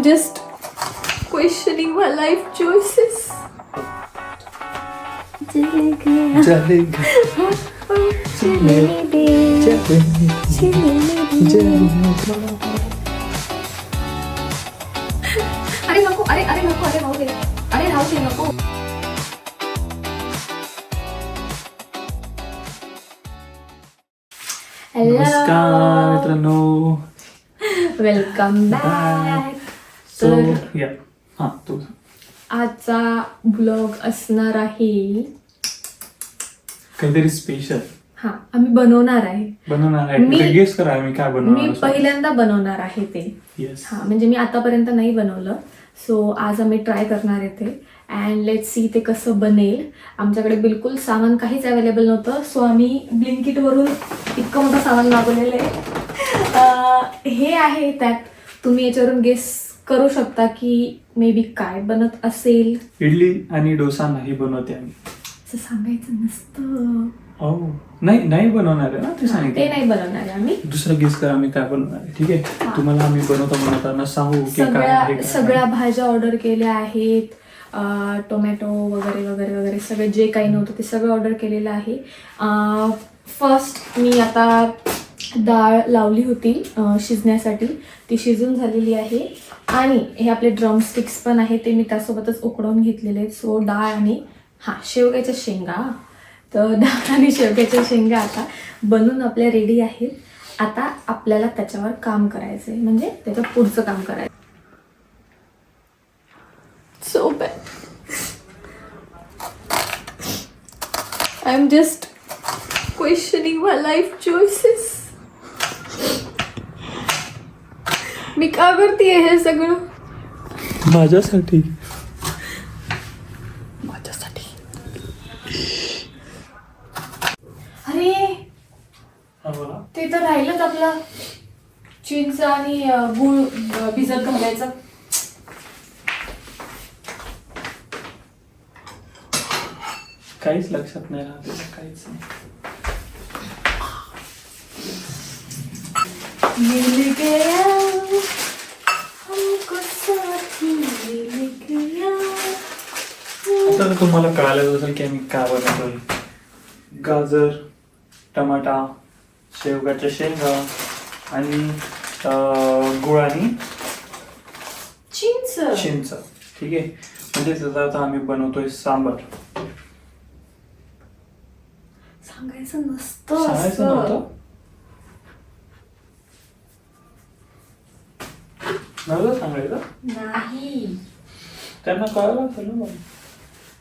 I'm just questioning my life choices. अरे नको, अरे अरे नको, अरे राहू दे, अरे राहू दे, नको. नमस्कार मित्रांनो, वेलकम बॅक. सो तर या हां तू आजचा ब्लॉग असणार आहे, काहीतरी स्पेशल हा आम्ही बनवणार आहे. बनवणार आहे. मी- कुठे गेस करा आम्ही काय मी बनवणार पहिल्यांदा बनवणार आहे ते. येस. हा म्हणजे मी आतापर्यंत नाही बनवलं, सो आज आम्ही ट्राय करणार आहे ते. अँड लेट सी ते कसं बनेल. आमच्याकडे बिलकुल सामान काहीच अवेलेबल नव्हतं, सो आम्ही ब्लिंकिटवरून इतकं मोठं सामान मागवलेलं आहे. हे आहे त्यात, तुम्ही याच्यावरून गेस करू शकता की मे बी काय बनत असेल. इडली आणि डोसा नाही बनवते आम्ही. असं सांगायचं नसतं. नाही नाही बनवणार आहे ना, ते ते सांगितलं. नाही बनवणार आहे आम्ही. दुसरं गेस करा आम्ही काय बनवणार आहे. ठीक आहे, तुम्हाला आम्ही बनवताना सांगू की काय आहे, सगळ्या भाज्या ऑर्डर केल्या आहेत. टोमॅटो वगैरे वगैरे वगैरे सगळे जे काही नव्हतं ते सगळं ऑर्डर केलेलं आहे. फर्स्ट मी आता डाळ लावली होती शिजण्यासाठी, ती शिजून झालेली आहे. आणि हे आपले ड्रमस्टिक्स पण आहे, ते मी त्यासोबतच उकडवून घेतलेले आहेत. सो डाळ आणि शेवग्याच्या शेंगा. तर डाळ आणि शेवग्याच्या शेंगा आता बनवून आपल्या रेडी आहेत. आता आपल्याला त्याच्यावर काम करायचं आहे, म्हणजे त्याचं पुढचं काम करायचं. So bad. I'm just questioning my life choices. मी का करते हे सगळं माझ्यासाठी. अरे बोला. ते तर राहिलंच आपलं चिंच आणि गूळ भिजत घालायचं. काहीच लक्षात नाही राहत, काहीच नाही. मिल गया हमको साथी मिल गया. आता तुम्हाला कळालं असेल की आम्ही काय बनवतोय. गाजर, टमाटा, शेवगाच्या शेंगा आणि गुळ आणि चिंच. ठीक आहे, म्हणजे त्याचा आता आम्ही बनवतोय सांबार. सांगायचं नसतं. सांगायचं नव्हतं. नव्हतं सांगायचं. नाही, त्यांना कळालं असेल ना.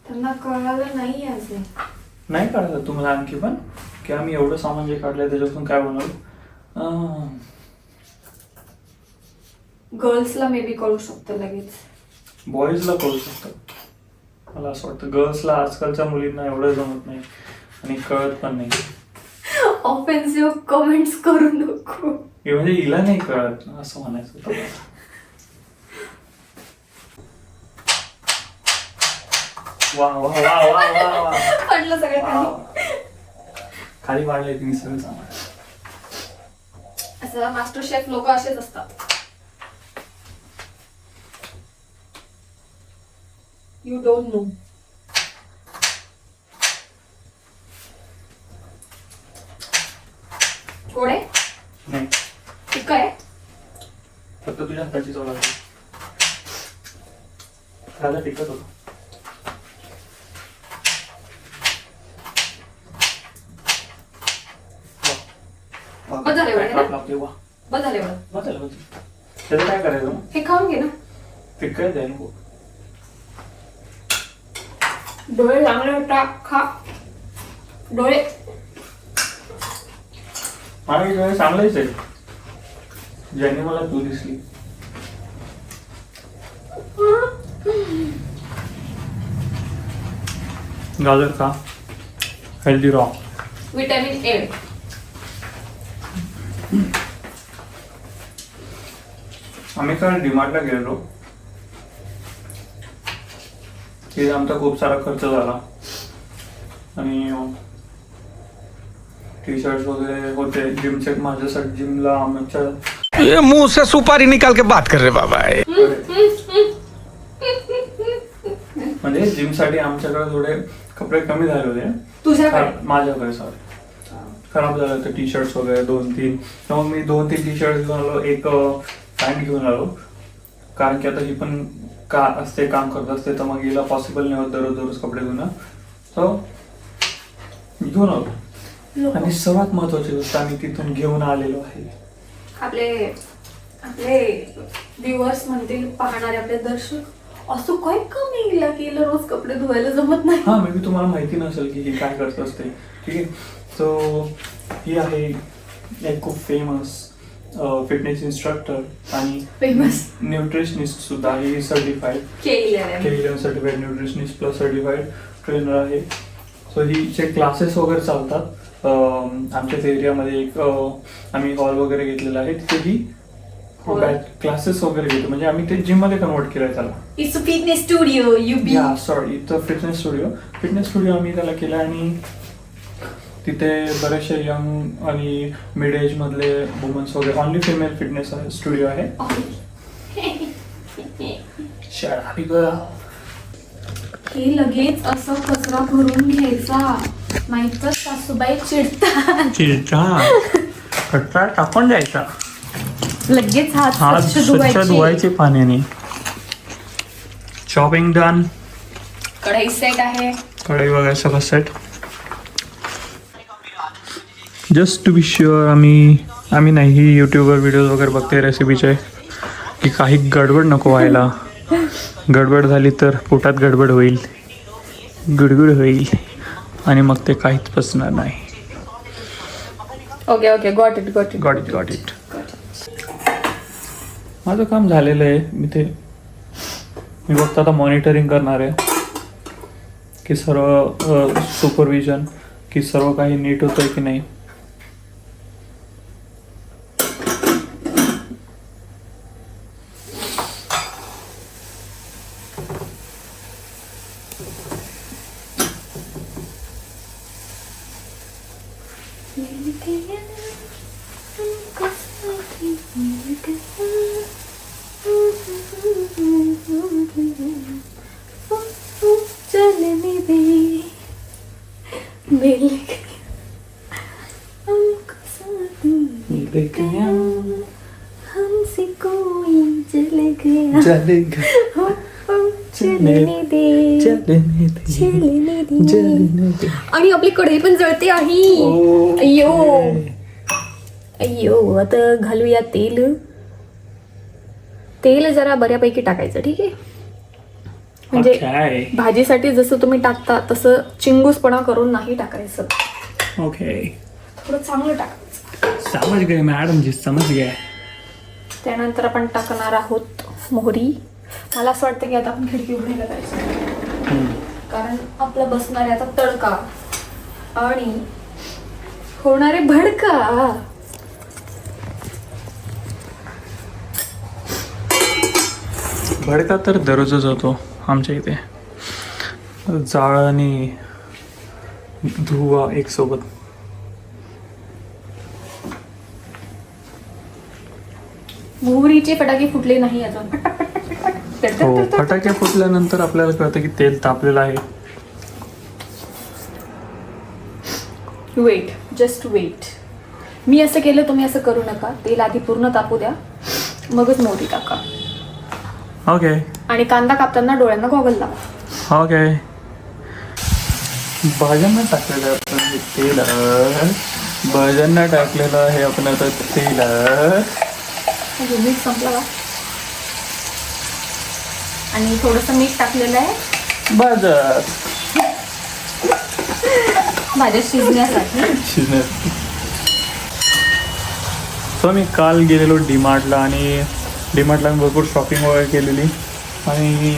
त्यांना कळालं नाही अजून. नाही कळालं तुम्हाला आणखी पण की आम्ही एवढं सामान जे काढलंय त्याच्यातून काय बनवलं. गर्ल्सला मे बी कळू शकतं लगेच. बॉईजला कळू शकतं मला असं वाटतं. गर्ल्सला आजकालच्या मुलींना एवढं जमत नाही आणि कळत पण नाही. ऑफेन्सिव्ह कमेंट्स करू नको. हे म्हणजे हिला नाही कळत असं म्हणायचं होतं मला. वा वा वा वा वा वा. पडलं सगळं खाली. खाली पाडलंय तुम्ही सगळं सामान. असं मास्टर शेफ लोक असेच असतात. You don't know. गोड आहे नाही, तिखट आहे. फक्त तुझ्या हाताची चव लागली. खायला टिकत होतं. बस झालं एवढं ना? लागते वा. बस झालं एवढं. मग झालं म्हणजे. त्याचं काय करायचं मग? हे खाऊन घे ना. फिक्कत जाईल. डोळे चांगले टाक, खा. डोळे माझे डोळे चांगलेच आहे, ज्याने मला तू दिसली. गाजर खा, हेल्दी रॉ. Vitamin A. आम्ही काल डीमार्टला गेलेलो. तिथे आमचा खूप सारा खर्च झाला आणि टी शर्ट वगैरे होते जिमचे माझ्यासाठी. जिमला आमच्या ये मुंह से सुपारी निकाल के बात कर रहे बाबा. म्हणजे जिम साठी आमच्याकडे थोडे कपडे कमी झाले होते. तुझ्याकडे? माझ्याकडे सॉरी खराब झालं होतं. टी शर्ट्स वगैरे 2-3. तर मग मी 2-3 टी शर्ट घेऊन आलो, एक पॅन्ट घेऊन आलो. कारण की आता ही पण का असते, काम करत असते, तर मग हिला पॉसिबल नाही होत दररोज कपडे घेऊन. तर घेऊन आलो. आणि सर्वात महत्वाची गोष्ट आम्ही तिथून घेऊन आलेलो आहे. आपले व्ह्युअर्स म्हणतील, पाहणारे आपले दर्शक, असं काय कमी केलं रोज कपडे धुवायला जमत नाही. हा मे बी तुम्हाला माहिती नसेल की ही काय करत असते. ठीक आहे. सो ही आहे एक खूप फेमस फिटनेस इन्स्ट्रक्टर आणि फेमस न्यूट्रिशनिस्ट सुद्धा. ही certified K11 certified nutritionist plus certified trainer आहे. सो हिचे क्लासेस वगैरे चालतात आमच्याच एरियामध्ये. एक आम्ही हॉल वगैरे घेतलेला आहे, तिथे ही क्लासेस वगैरे घेतो. म्हणजे आम्ही ते जिम मध्ये कन्वर्ट केलंय त्याला. It's a fitness studio. इथं फिटनेस स्टुडिओ आम्ही त्याला केला. आणि तिथे बरेचसे यंग आणि मिड एज मधले वुमन्स वगैरे, ऑनली फिमेल फिटनेस स्टुडिओ आहे. हे लगेच असं कचरा भरून घ्यायचा, नाहीतर सासूबाई चिडतात. कचरा टाकून द्यायचा, लगेच हात स्वच्छ धुवायचे पाण्याने. Shopping done. कढई सेट आहे. कढई वगैरे सगळं set. Just to be sure आम्ही नाही यूट्यूबवर व्हिडिओज वगैरे बघते रेसिपीचे, की काही गडबड नको व्हायला. गडबड झाली तर पोटात गडबड होईल, गुडगुड होईल आणि मग ते काहीच पचणार नाही. Okay got it. माझं काम झालेलं आहे. मी फक्त आता मॉनिटरिंग करणार आहे की सर्व सुपरविजन, की सर्व काही नीट होतंय की नाही. चलने दे मिल गया हमसे कोई जल गया चलने दे. आणि आपली कढई पण जळते आहे. अय्यो आता घालूया तेल जरा बऱ्यापैकी टाकायचं. ठीक आहे. म्हणजे भाजीसाठी जसं तुम्ही टाकता तसं चिंगूसपणा करून नाही टाकायचं. ओके. थोडं चांगलं टाकायचं. समज गए मॅडम जी, समज गए. त्यानंतर आपण टाकणार आहोत मोहरी. मला असं वाटतं की आता आपण खिडकी उघडायला पाहिजे, कारण आपला बसणार आहे आता तडका आणि होणारे भडका. भडका तर दररोजच होतो आमच्या इथे. जाळ आणि धुवा एक सोबत. मोहरीचे फटाके फुटले नाही अजून. हो, फटाके फुटल्यानंतर आपल्याला कळतं की तेल तापलेलं आहे. Just weight. मी असं केलं, तुम्ही असं करू नका. तेल आधी पूर्ण तापू द्या, मगच मोहरी टाका. ओके. आणि कांदा कापताना डोळ्यांना गॉगल लावा. ओके. भाज्यांना टाकलेलं आपण हे तेल, भाज्यांना टाकलेलं आहे आपण आता तेल. मीठ संपला का? आणि थोडंसं मीठ टाकलेलं आहे भाज्या शिजण्यासाठी. सो मी काल गेलेलो डीमार्टला, आणि डीमार्टला मी भरपूर शॉपिंग वगैरे केलेली आणि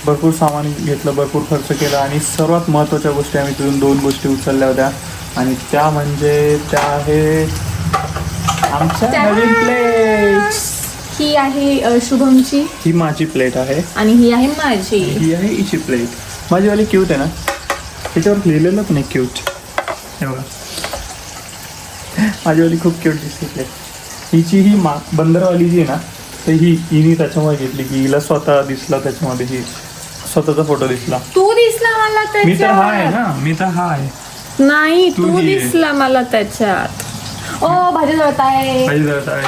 भरपूर सामान घेतलं, भरपूर खर्च केला. आणि सर्वात महत्त्वाच्या गोष्टी आम्ही तिथून 2 गोष्टी उचलल्या होत्या, आणि त्या म्हणजे त्या आहे आमच्या नवीन प्लेट. ही आहे शुभमची, ही माझी प्लेट आहे, आणि ही आहे माझी. ही आहे हिची प्लेट. माझीवाली क्यूट आहे ना, त्याच्यावर लिहिलेलं पण आहे क्यूट. हे बघा, माझीवाली खूप क्यूट दिसते plate. हिची ही बंदरवाली जी आहे ना तर हिने त्याच्यामुळे घेतली की हिला स्वतः दिसला त्याच्यामध्ये ही स्वतःचा फोटो दिसला. तू दिसला मला मी तर हा आहे त्याच्यात. ना मी तर हा आहे. नाही तू तू ही आहे. दिसला मला त्याच्यात. ओ भाजी जळत आहे. भाजी जळत आहे.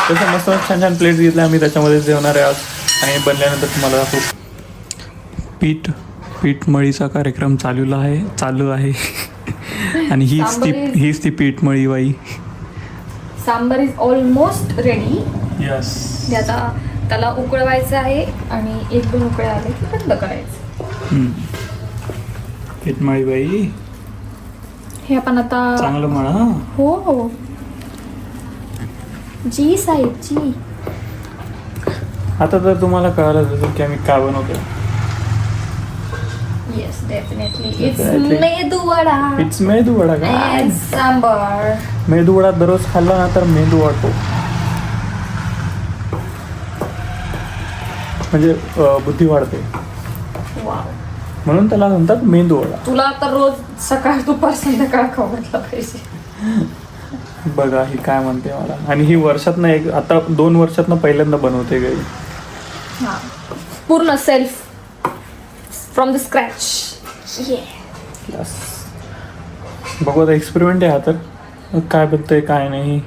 तसं मस्त छान छान प्लेट्स घेतल्या आम्ही त्याच्यामध्ये जेवणार आहे आज आणि बनल्यानंतर तुम्हाला दाखवू. पीठमळीचा कार्यक्रम चालू आहे आणि हीच ती पीठमळी बाई. Sambar is almost ready. Yes. आता त्याला उकळवायचं आहे आणि 1-2 उकळ्या आले की बंद करायचं. पीठमळी बाई हे आपण आता चांगलं म्हणा. हो हो जी साहेब जी. आता तर तुम्हाला कळालं असेल की आम्ही काय बनवतो. Yes definitely it's Definitely. Medu vada it's medu vada का. and सांबर. मेदू वडा दररोज खाल्ला ना तर मेंदू वाढतो म्हणजे बुद्धी वाढते वाव. म्हणून त्याला म्हणतात मेंदू वडा. तुला तर रोज सकाळ दुपार संध्याकाळ खाऊ घातलं पाहिजे. बघा ही काय म्हणते मला. आणि ही वर्षातनं आता 2 वर्षातनं पहिल्यांदा बनवते गाई. हा पूर्ण self from the scratch. Yes. बघू आता एक्सपेरिमेंट आहे हा तर काय बनतंय काय नाही.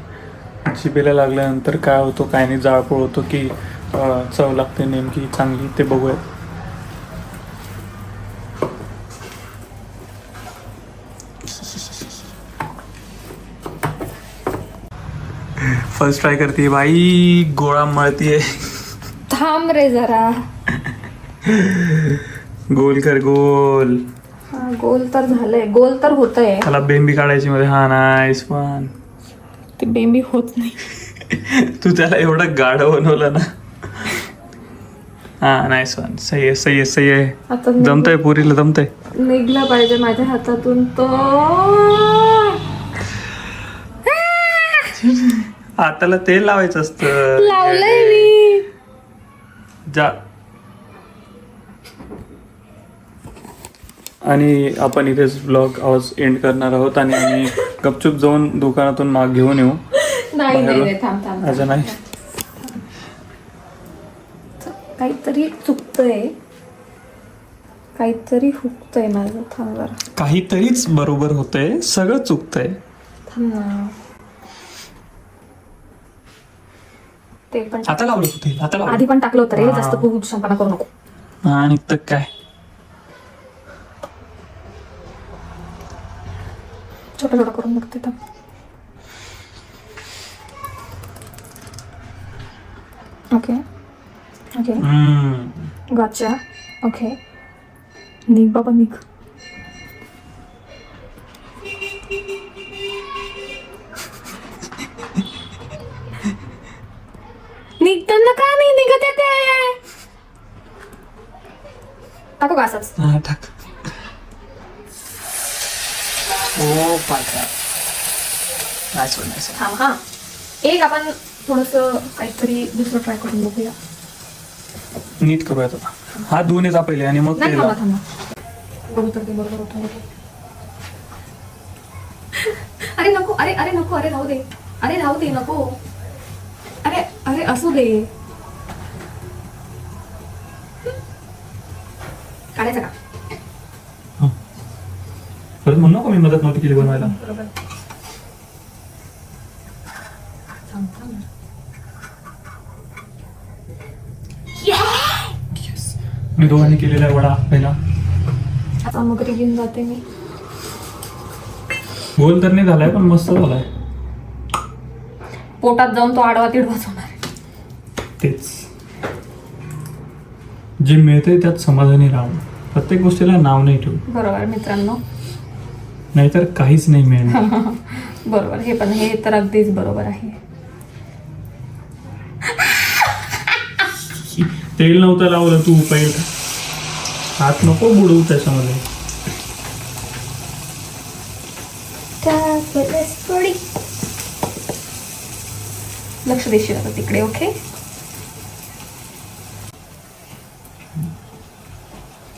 जिभेला लागल्यानंतर काय होतो काय नाही जाळपोळ होतो की चव लागते नेमकी चांगली ते बघूया. फर्स्ट ट्राय करते बाई. गोळा मळतीये. थांब रे जरा. गोल कर गोल. हा गोल तर झालंय. गोल तर होतंय. त्याला बेंबी काढायची मध्ये. हा नाईस वन. ते बेंबी होत नाही. तू त्याला एवढं गाढ बनवलं ना. हा नाईस वन. सही आहे सही आहे सही आहे. आता जमतंय पुरीला जमतंय. निघला पाहिजे माझ्या हातातून तो. हाताला तेल लावायचं असतं. लावलंय मी. जा. आणि आपण इथेच ब्लॉग आज एंड करणार आहोत आणि आम्ही गपचूप जाऊन दुकानातून माग घेऊन येऊ. नाही बाहेर. नाही थांब थांब असं नाही. काहीतरी चुकतंय. काहीतरी हुकतंय माझं. थांब जरा. काहीतरीच बरोबर होतंय सगळं चुकतंय. थांब ना. ते पण आता लावलं होते आता लावलं. आधी पण टाकलं होतं रे. हा. जास्त खूप शांतपणा करू नको. हा निघतं काय. छोटं छोटं करून बघते थांब. Okay okay गॉचा. ओके निघ बाबा निघ. निघताना का नाही निघत आहे ते. टाकू का असंच. हा टाक. ओ पाय. Nice one nice. थांब हा. एक आपण थोडंसं काहीतरी दुसरं ट्राय करून बघूया. नीट करूयात आता. हा धुवून येता पहिले आणि मग नाही तेल थांबा लाव. थांबा. बघू तर ते बरोबर होतं. अरे नको. अरे अरे नको. अरे राहू दे. अरे राहू दे नको. अरे अरे असू दे. काढायचं का. परत म्हणू नको मी मदत नव्हती केली बनवायला. बरोबर. थांब थांब. मी दोघांनी केलेला आहे वडा पहिला. आता मग घरी घेऊन जाते मी. गोल तर नाही झालाय पण मस्त झालाय. पोटात जाऊन तो आडवा तिडवाच होणार. तेच जे मिळतंय त्यात समाधानी राहून. प्रत्येक गोष्टीला नाव नाही ठेवू. बरोबर मित्रांनो. नाहीतर काहीच नाही मिळणार. बरोबर. हे पण हे तर अगदीच बरोबर आहे. तेल नव्हतं लावलं तू पहिला. हात नको बुडवू त्याच्यामध्ये. लक्ष देशील आता तिकडे. ओके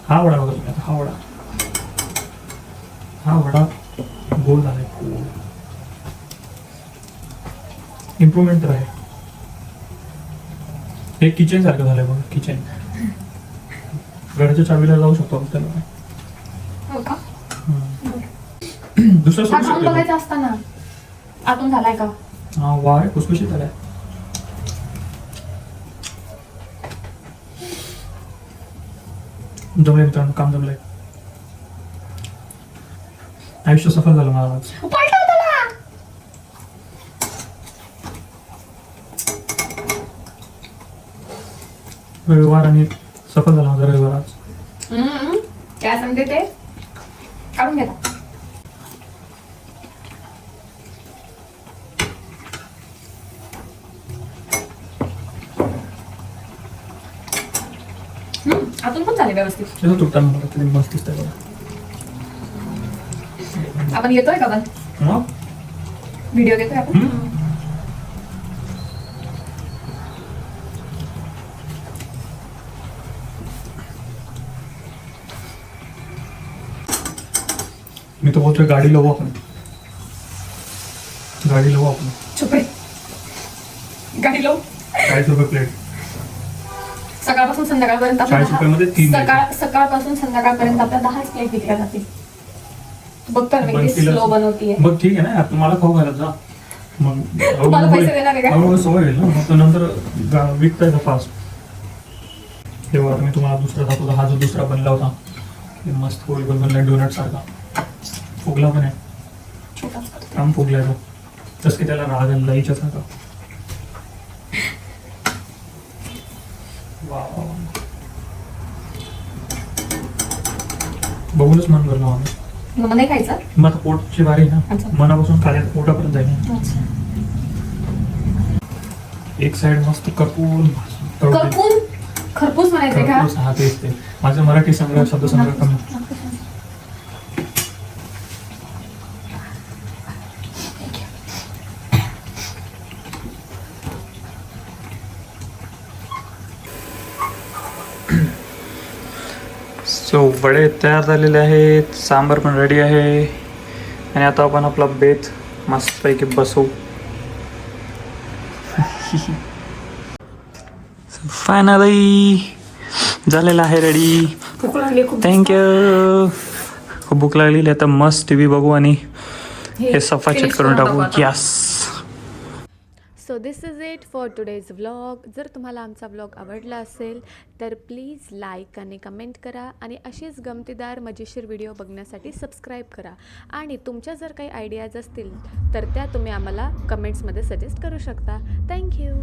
हा वडा बघा तुम्ही आता. हा वडा गोल झालाय. इम्प्रूव्हमेंट तर आहे. हे किचन सारखं झालंय बघ, किचन. घराच्या चावीला जाऊ शकतो आपण त्याला. हो का? दुसरं हा सोडू खाऊन शकतो. बघायचं असताना आतून झालाय का? हा वा आहे, खुसखुशीत झालाय. जमलंय मित्रांनो, काम जमलंय. आयुष्य सफल झालं मला आज. पलटव त्याला. रविवार आणि सफल झाला माझा रविवार आज. काय सांगते ते काढून घेता. आतून पण झाले व्यवस्थित. त्याचं तुटताना मला तरी मस्त दिसतंय बघा. आपण येतोय का पण मग व्हिडिओ घेतोय आपण. मी तर बोलतोय गाडी लावू आपण. गाडी लावू आपण. चुप रे. गाडी लावू. 40 रुपये प्लेट. सकाळपासून संध्याकाळपर्यंत 40 रुपयामध्ये 3 सकाळपासून संध्याकाळपर्यंत आपल्या 10 प्लेट विकल्या जातील. तू बघतो ना मी पण किती तिला- स्लो बनवतीये. मग ठीक आहे ना, तुम्हाला खाऊ घालत जा. मग तुम्हाला पैसे देणार आहे का? हळूहळू सवय होईल ना, मग तो नंतर विकता येतं फास्ट. तेव्हा आता मी तुम्हाला दुसरा दाखवतो. हा जो दुसरा बनला होता, हे मस्त गोल गोल बनलाय डोनट सारखा. फुगला पण आहे. छोटाच करतो. काम फुगलाय तो. तस की त्याला राग आला लईच्या सारखा. वा वा वा. बघूनच मन भरलं माझं. मग नाही खायचं. मग आता पोटची वारी ना, अच्छा. मनापासून खाल्या पोटापर्यंत जाईल ना. एक साइड मस्त करपून तळून दे. करपून खरपूस म्हणायचे का? खरपूस, हा तेच ते. माझं मराठी संग्रह शब्दसंग्रह कमी. सो वडे तयार झालेले आहेत, सांबार पण रेडी आहे आणि आता आपण आपला बेत मस्तपैकी बसवू. फायनली झालेलं आहे रेडी. भूक लागली खूप. थँक्यू. खूप भूक लागलेली, आता मस्त टी व्ही बघू आणि हे सफाचट finish करून टाकू. आता. Yes. So this is it for today's vlog. जर तुम्हाला आमचा व्लॉग आवडला असेल तर प्लीज लाईक आणि कमेंट करा आणि अशीच गमतीदार मजेशीर व्हिडिओ बघण्यासाठी सबस्क्राईब करा. आणि तुमच्या जर काही आयडियाज असतील तर त्या तुम्ही आम्हाला कमेंट्समध्ये सजेस्ट करू शकता. थँक्यू.